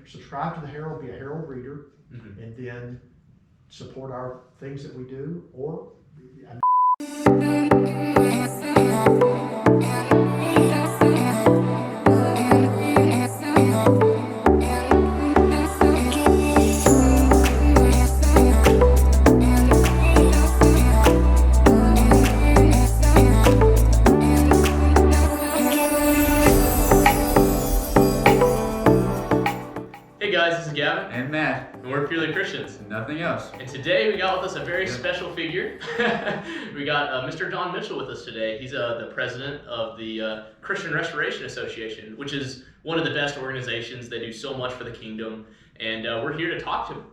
subscribe to the Herald, be a Herald reader, and then support our things that we do, or Hey guys, this is Gavin. And Matt. And we're Purely Christians. Nothing else. And today we got with us a very special figure. We got Mr. Don Mitchell with us today. He's the president of the Christian Restoration Association, which is one of the best organizations. They do so much for the kingdom. And we're here to talk to him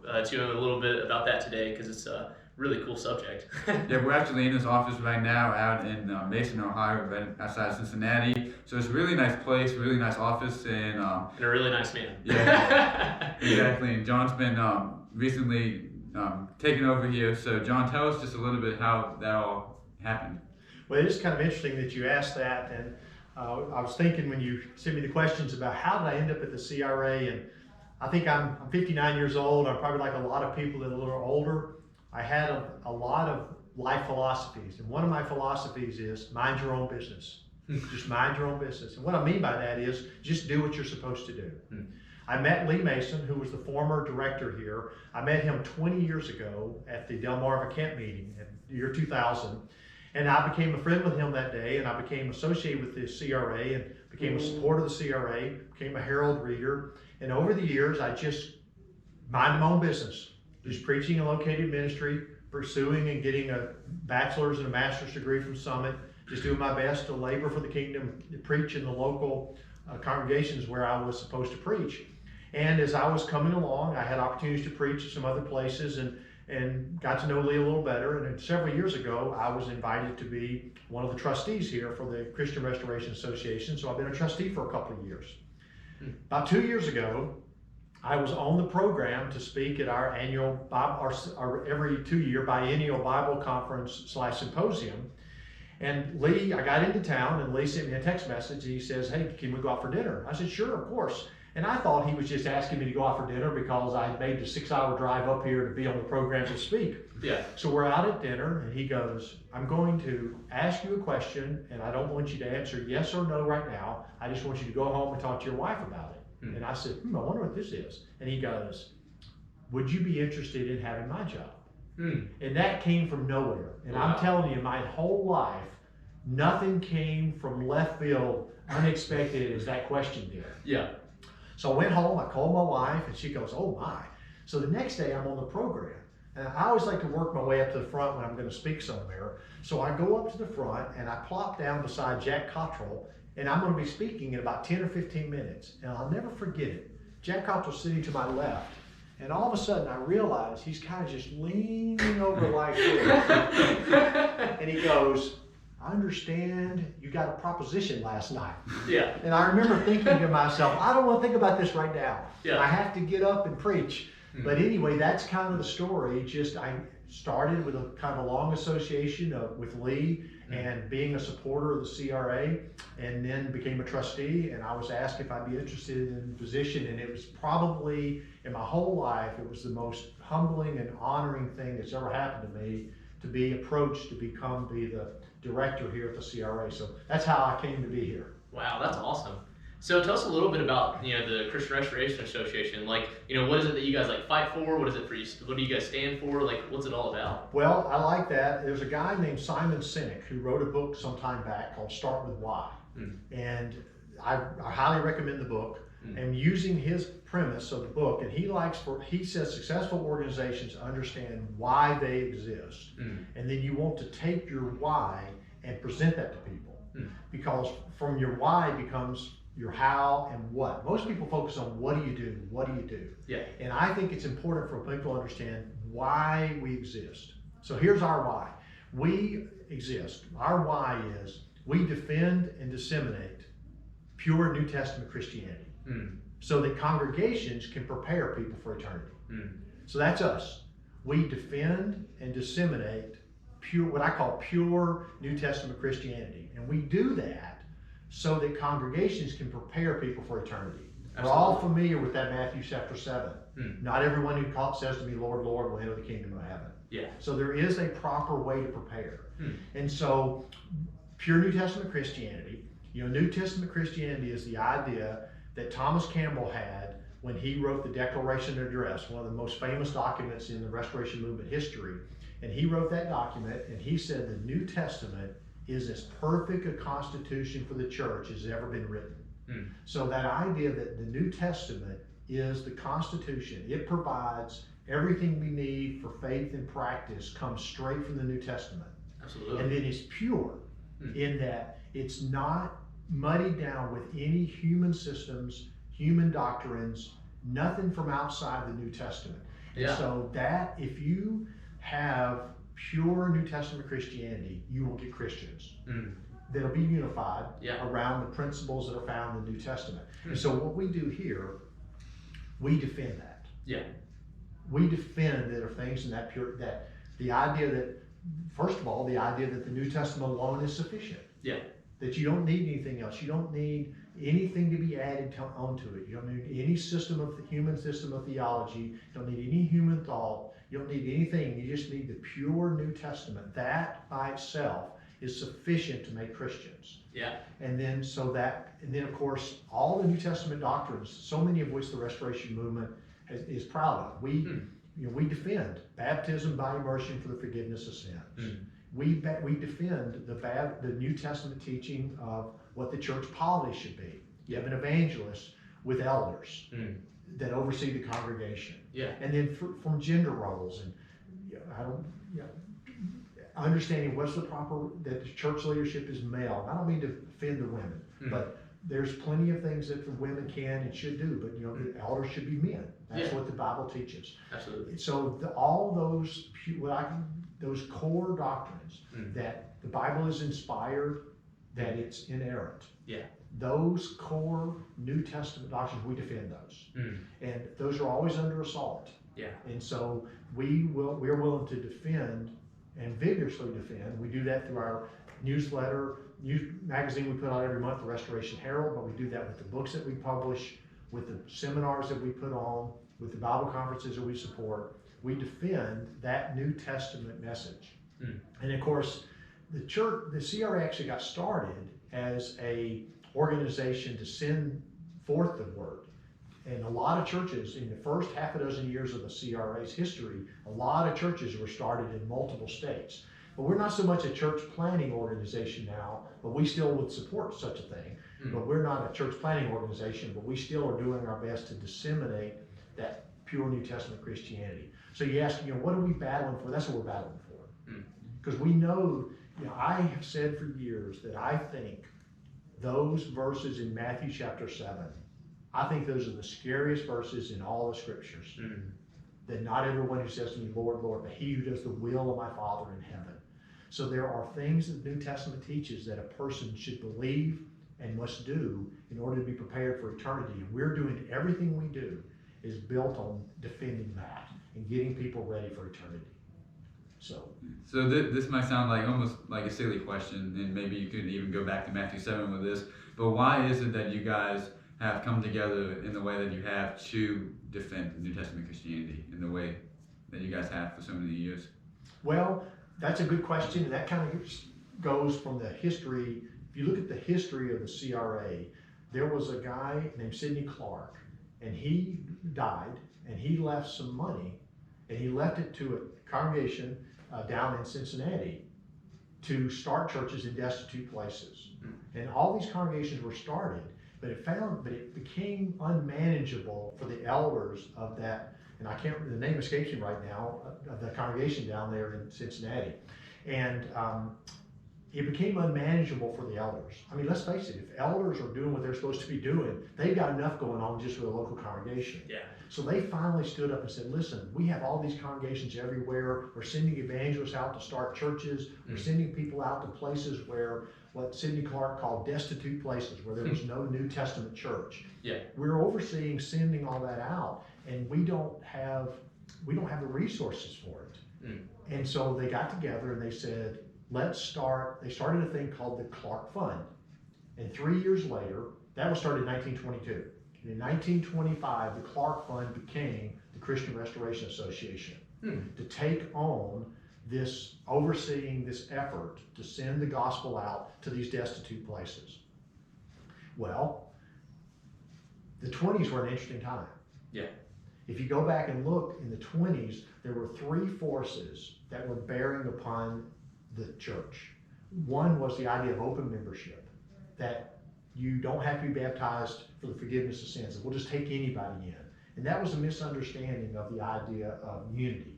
a little bit about that today because it's a really cool subject. Yeah, we're actually in his office right now out in Mason, Ohio, right outside Cincinnati. So it's a really nice place, really nice office, and a really nice man. Yeah, exactly. And John's been recently taken over here. So John, tell us just a little bit how that all happened. Well, it is kind of interesting that you asked that, and I was thinking when you sent me the questions about how did I end up at the CRA, and I think I'm 59 years old. I'm probably like a lot of people that are a little older. I had a lot of life philosophies, and one of my philosophies is mind your own business. Just mind your own business. And what I mean by that is just do what you're supposed to do. I met Lee Mason, who was the former director here. I met him 20 years ago at the Delmarva Camp meeting in the year 2000. And I became a friend with him that day, and I became associated with the CRA and became a supporter of the CRA, became a Herald reader. And over the years, I just mind my own business. Just preaching and located ministry, pursuing and getting a bachelor's and a master's degree from Summit, just doing my best to labor for the kingdom, to preach in the local congregations where I was supposed to preach. And as I was coming along, I had opportunities to preach at some other places and got to know Lee a little better. And then several years ago, I was invited to be one of the trustees here for the Christian Restoration Association. So I've been a trustee for a couple of years. About 2 years ago, I was on the program to speak at our annual, our every 2-year biennial Bible conference / symposium. And Lee, I got into town and Lee sent me a text message and he says, hey, can we go out for dinner? I said, sure, of course. And I thought he was just asking me to go out for dinner because I made the 6-hour drive up here to be on the program to speak. Yeah. So we're out at dinner and he goes, I'm going to ask you a question and I don't want you to answer yes or no right now. I just want you to go home and talk to your wife about it. And I said, I wonder what this is. And he goes, would you be interested in having my job? And that came from nowhere. And I'm telling you, my whole life, nothing came from left field unexpected as that question did. Yeah. So I went home, I called my wife, and she goes, oh my. So the next day I'm on the program. And I always like to work my way up to the front when I'm going to speak somewhere. So I go up to the front and I plop down beside Jack Cottrell, and I'm going to be speaking in about 10 or 15 minutes. And I'll never forget it. Jack Cottrell's sitting to my left. And all of a sudden I realize he's kind of just leaning over like this. And he goes, I understand you got a proposition last night. Yeah. And I remember thinking to myself, I don't want to think about this right now. Yeah. I have to get up and preach. But anyway, that's kind of the story. Just I started with a kind of a long association with Lee and being a supporter of the CRA, and then became a trustee. And I was asked if I'd be interested in the position, and it was probably in my whole life, it was the most humbling and honoring thing that's ever happened to me to be approached to be the director here at the CRA. So that's how I came to be here. Wow, that's awesome. So tell us a little bit about the Christian Restoration Association. Like, what is it that you guys fight for? What is it for you? What do you guys stand for? Like, what's it all about? Well, I like that. There's a guy named Simon Sinek who wrote a book some time back called Start With Why. And I highly recommend the book. And using his premise of the book, and he says successful organizations understand why they exist. And then you want to take your why and present that to people. Because from your why becomes your how and what. Most people focus on what do you do, what do you do? Yeah. And I think it's important for people to understand why we exist. So here's our why. We exist. Our why is we defend and disseminate pure New Testament Christianity so that congregations can prepare people for eternity. So that's us. We defend and disseminate what I call pure New Testament Christianity. And we do that so that congregations can prepare people for eternity. We're all Absolutely. familiar with that Matthew chapter 7. Not everyone who says to me, Lord, Lord, will enter the kingdom of heaven. Yeah. So there is a proper way to prepare. Hmm. And so pure New Testament Christianity, New Testament Christianity is the idea that Thomas Campbell had when he wrote the Declaration of Address, one of the most famous documents in the Restoration Movement history. And he wrote that document and he said the New Testament is as perfect a constitution for the church as ever been written. So that idea that the New Testament is the Constitution, it provides everything we need for faith and practice comes straight from the New Testament. Absolutely. And then it's pure in that it's not muddied down with any human systems, human doctrines, nothing from outside the New Testament. Yeah. And so that if you have pure New Testament Christianity, you will get Christians that'll be unified around the principles that are found in the New Testament. And so what we do here, we defend that. Yeah. We defend that there are things in that pure, that the idea that, first of all, the idea that the New Testament alone is sufficient. Yeah. That you don't need anything else. You don't need anything to be added onto it. You don't need any human system of theology. You don't need any human thought. You don't need anything. You just need the pure New Testament. That by itself is sufficient to make Christians. Yeah. And then of course, all the New Testament doctrines, so many of which the Restoration Movement is proud of. We defend baptism by immersion for the forgiveness of sins. We defend the New Testament teaching of what the church polity should be. You have an evangelist with elders that oversee the congregation. Yeah. And then from gender roles and understanding what's the proper, that the church leadership is male. I don't mean to offend the women, but there's plenty of things that the women can and should do, but the elders should be men. That's what the Bible teaches. Absolutely. So all those core doctrines that the Bible is inspired, that it's inerrant. Yeah. Those core New Testament doctrines, we defend those. And those are always under assault. Yeah. And so we're willing to defend and vigorously defend. We do that through our newsletter, magazine we put out every month, the Restoration Herald, but we do that with the books that we publish, with the seminars that we put on, with the Bible conferences that we support. We defend that New Testament message. And of course, the CRA actually got started as a organization to send forth the word. And a lot of churches, in the first half a dozen years of the CRA's history, a lot of churches were started in multiple states. But we're not so much a church planning organization now, but we still would support such a thing. But we're not a church planning organization, but we still are doing our best to disseminate that pure New Testament Christianity. So you ask, what are we battling for? That's what we're battling for. Because we know, I have said for years that I think those verses in Matthew chapter 7, I think those are the scariest verses in all the scriptures. That not everyone who says to me, Lord, Lord, but he who does the will of my Father in heaven. So there are things that the New Testament teaches that a person should believe and must do in order to be prepared for eternity. And we're doing everything we do is built on defending that and getting people ready for eternity. So this might sound like almost like a silly question, and maybe you could even go back to Matthew 7 with this, but why is it that you guys have come together in the way that you have to defend New Testament Christianity in the way that you guys have for so many years? Well, that's a good question, and that kind of goes from the history. If you look at the history of the CRA, there was a guy named Sidney Clark, and he died, and he left some money, and he left it to a congregation down in Cincinnati to start churches in destitute places. And all these congregations were started, but it became unmanageable for the elders of that, and the name escapes me right now, of the congregation down there in Cincinnati. And it became unmanageable for the elders. I mean, let's face it, if elders are doing what they're supposed to be doing, they've got enough going on just with a local congregation. Yeah. So they finally stood up and said, listen, we have all these congregations everywhere. We're sending evangelists out to start churches. We're sending people out to places where what Sidney Clark called destitute places, where there was no New Testament church. Yeah. We're overseeing sending all that out, and we don't have the resources for it. And so they got together and they said, they started a thing called the Clark Fund. And 3 years later, that was started in 1922. And in 1925, the Clark Fund became the Christian Restoration Association to take on this, overseeing this effort to send the gospel out to these destitute places. Well, the 20s were an interesting time. Yeah. If you go back and look in the 20s, there were three forces that were bearing upon the church. One was the idea of open membership, that you don't have to be baptized for the forgiveness of sins. We'll just take anybody in. And that was a misunderstanding of the idea of unity.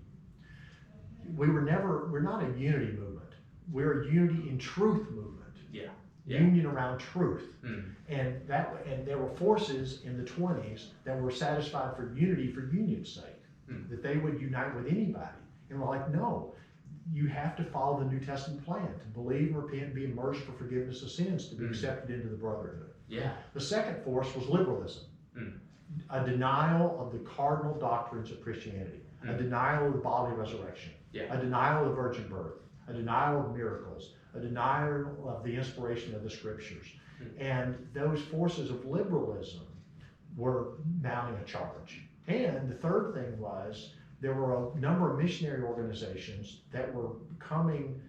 We're not a unity movement. We're a unity in truth movement. Yeah. Union around truth. And there were forces in the 20s that were satisfied for unity for union's sake, that they would unite with anybody. And we're like, no, you have to follow the New Testament plan, to believe and repent and be immersed for forgiveness of sins, to be accepted into the brotherhood. Yeah. The second force was liberalism, a denial of the cardinal doctrines of Christianity, a denial of the bodily resurrection, a denial of the virgin birth, a denial of miracles, a denial of the inspiration of the scriptures. And those forces of liberalism were mounting a charge. And the third thing was, there were a number of missionary organizations that were coming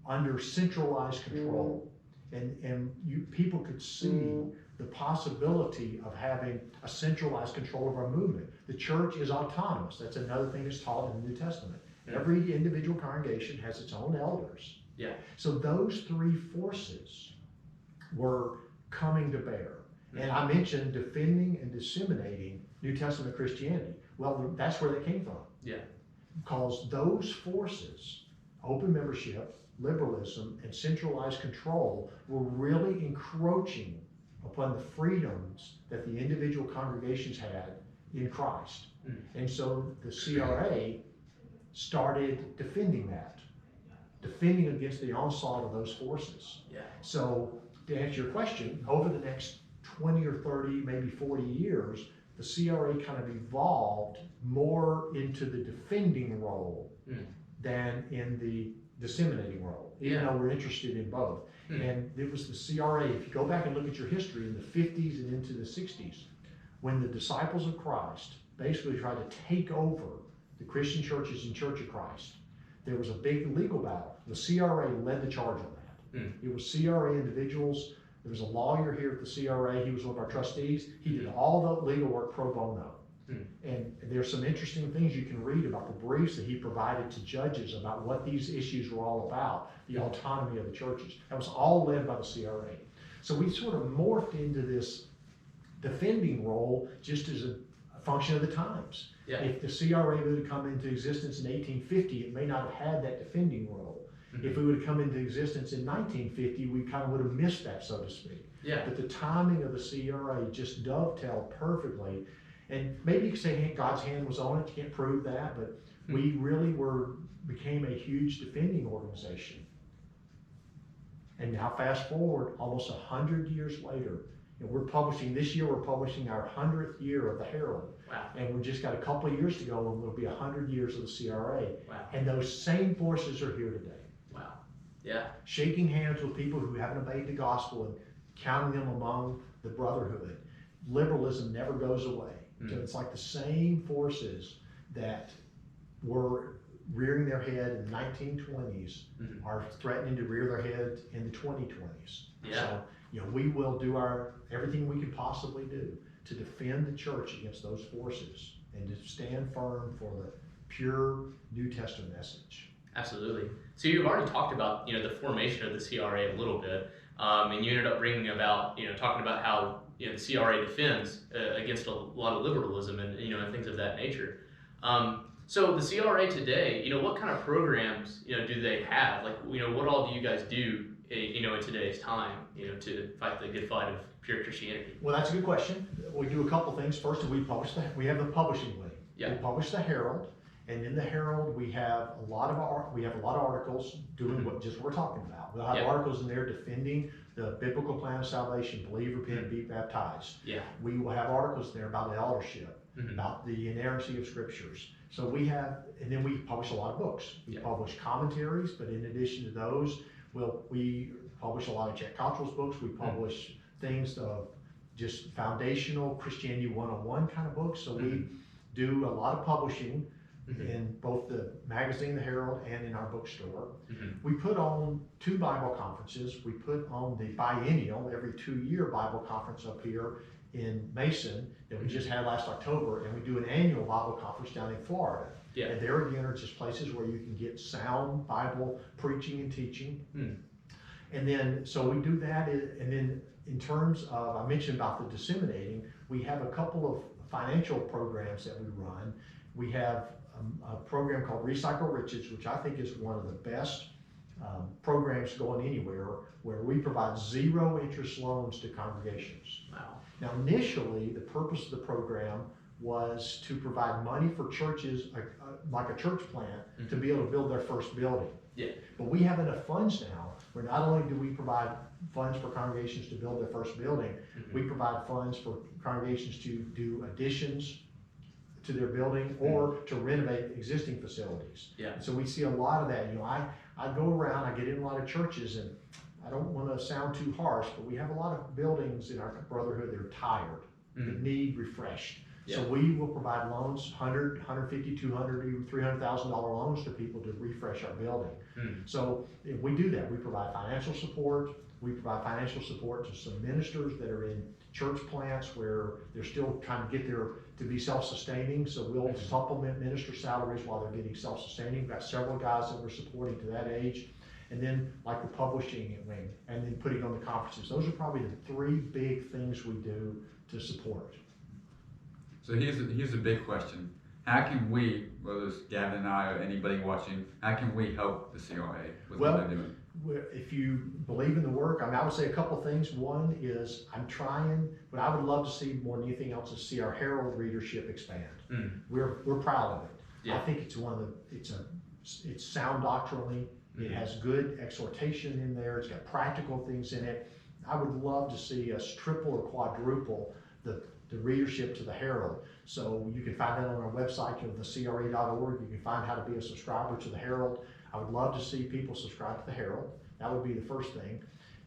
under centralized control. And people could see the possibility of having a centralized control of our movement. The church is autonomous. That's another thing that's taught in the New Testament. Every individual congregation has its own elders. Yeah. So those three forces were coming to bear. And I mentioned defending and disseminating New Testament Christianity. Well, that's where they came from. Yeah. Because those forces, open membership, liberalism, and centralized control, were really encroaching upon the freedoms that the individual congregations had in Christ. And so the CRA started defending that, defending against the onslaught of those forces. Yeah. So to answer your question, over the next 20 or 30, maybe 40 years, the CRA kind of evolved more into the defending role than in the disseminating role, even though we're interested in both. And it was the CRA, if you go back and look at your history in the 50s and into the 60s, when the disciples of Christ basically tried to take over the Christian churches and Church of Christ, there was a big legal battle. The CRA led the charge on that. It was CRA individuals. There was a lawyer here at the CRA. He was one of our trustees. He did all the legal work pro bono. And there's some interesting things you can read about the briefs that he provided to judges about what these issues were all about, the autonomy of the churches. That was all led by the CRA. So we sort of morphed into this defending role just as a function of the times. Yeah. If the CRA would have come into existence in 1850, it may not have had that defending role. If we would have come into existence in 1950, we kind of would have missed that, so to speak. Yeah. But the timing of the CRA just dovetailed perfectly. And maybe you could say God's hand was on it. You can't prove that, but we really became a huge defending organization. And now fast forward almost 100 years later, and this year we're publishing our 100th year of the Herald. Wow. And we've just got a couple of years to go and it'll be 100 years of the CRA. Wow. And those same forces are here today. Wow. Yeah. Shaking hands with people who haven't obeyed the gospel and counting them among the brotherhood. Liberalism never goes away. So it's like the same forces that were rearing their head in the 1920s are threatening to rear their head in the 2020s. Yeah. So, we will do everything we can possibly do to defend the church against those forces and to stand firm for the pure New Testament message. Absolutely. So you've already talked about, the formation of the CRA a little bit, and you ended up bringing about, talking about how, the CRA defends against a lot of liberalism and, and things of that nature. So the CRA today, what kind of programs, do they have? Like, what all do you guys do, in today's time, to fight the good fight of pure Christianity? Well, that's a good question. We do a couple things. First, we have the publishing wing. Yeah. We publish the Herald, and in the Herald we have a lot of articles doing what we're talking about. We'll have articles in there defending the biblical plan of salvation, believe, repent, be baptized. Yeah. We will have articles there about eldership, about the inerrancy of scriptures. So and then we publish a lot of books. We publish commentaries, but in addition to those, we publish a lot of Jack Cottrell's books. We publish things of just foundational Christianity 101 kind of books. So we do a lot of publishing in both the magazine, the Herald, and in our bookstore. We put on 2 Bible conferences. We put on the biennial, every 2-year Bible conference up here in Mason that we just had last October, and we do an annual Bible conference down in Florida. Yeah. And there again are just places where you can get sound Bible preaching and teaching. And then, so we do that, and then in terms of, I mentioned about the disseminating, we have a couple of financial programs that we run. We have a program called Recycle Riches, which I think is one of the best programs going anywhere, where we provide 0 interest loans to congregations. Wow. Now, initially, the purpose of the program was to provide money for churches, like a church plant, to be able to build their first building. Yeah. But we have enough funds now where not only do we provide funds for congregations to build their first building, we provide funds for congregations to do additions to their building or to renovate existing facilities. Yeah. And so we see a lot of that. You know, I go around, I get in a lot of churches, and I don't want to sound too harsh, but we have a lot of buildings in our brotherhood that are tired, that need refreshed. So we will provide loans, $100, $150, $200, even $300,000 loans to people to refresh our building. So if we do that, we provide financial support. We provide financial support to some ministers that are in church plants where they're still trying to get to be self-sustaining. So we'll supplement minister salaries while they're getting self-sustaining. We've got several guys that we're supporting to that age. And then like the publishing wing, and then putting on the conferences. Those are probably the 3 big things we do to support. So here's a big question. How can we, whether it's Gavin and I or anybody watching, how can we help the CRA with what they're doing? If you believe in the work, I would say a couple things. One is what I would love to see more than anything else is see our Herald readership expand. We're proud of it. Yeah. I think it's sound doctrinally. It has good exhortation in there. It's got practical things in it. I would love to see us triple or quadruple the readership to the Herald. So you can find that on our website, thecra.org. You can find how to be a subscriber to the Herald. I would love to see people subscribe to the Herald. That would be the first thing.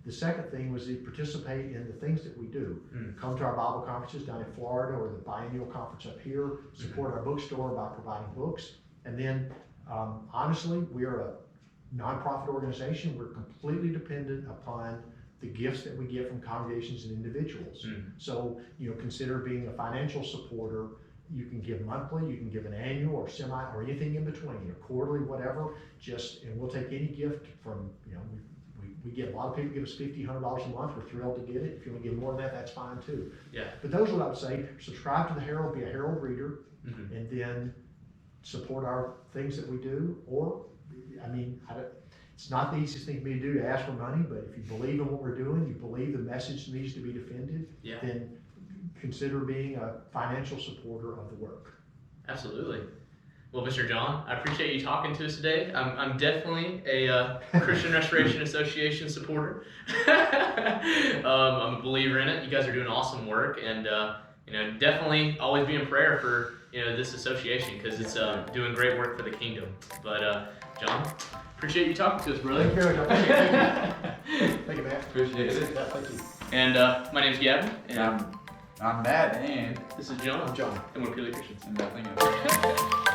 The second thing was to participate in the things that we do. Come to our Bible conferences down in Florida or the biennial conference up here. Support our bookstore by providing books. And then, honestly, we are a nonprofit organization. We're completely dependent upon the gifts that we get from congregations and individuals. So, consider being a financial supporter. You can give monthly, you can give an annual or semi or anything in between, or quarterly, whatever. And we'll take any gift from, we get a lot of people give us $50, $100 a month. We're thrilled to get it. If you want to give more than that, that's fine too. Yeah. But those are what I would say. Subscribe to the Herald, be a Herald reader, and then support our things that we do. Or, it's not the easiest thing for me to do to ask for money, but if you believe in what we're doing, you believe the message needs to be defended, then consider being a financial supporter of the work. Absolutely. Well, Mr. John, I appreciate you talking to us today. I'm definitely a Christian Restoration Association supporter. I'm a believer in it. You guys are doing awesome work, and definitely always be in prayer for this association, because it's doing great work for the kingdom. But John, appreciate you talking to us, brother. Thank you very much. I appreciate it. Thank you, Matt. Appreciate it. Yeah, thank you. And my name's Gavin, and I'm Matt, and this is John. I'm John. And we're Purely Christians. nothing else.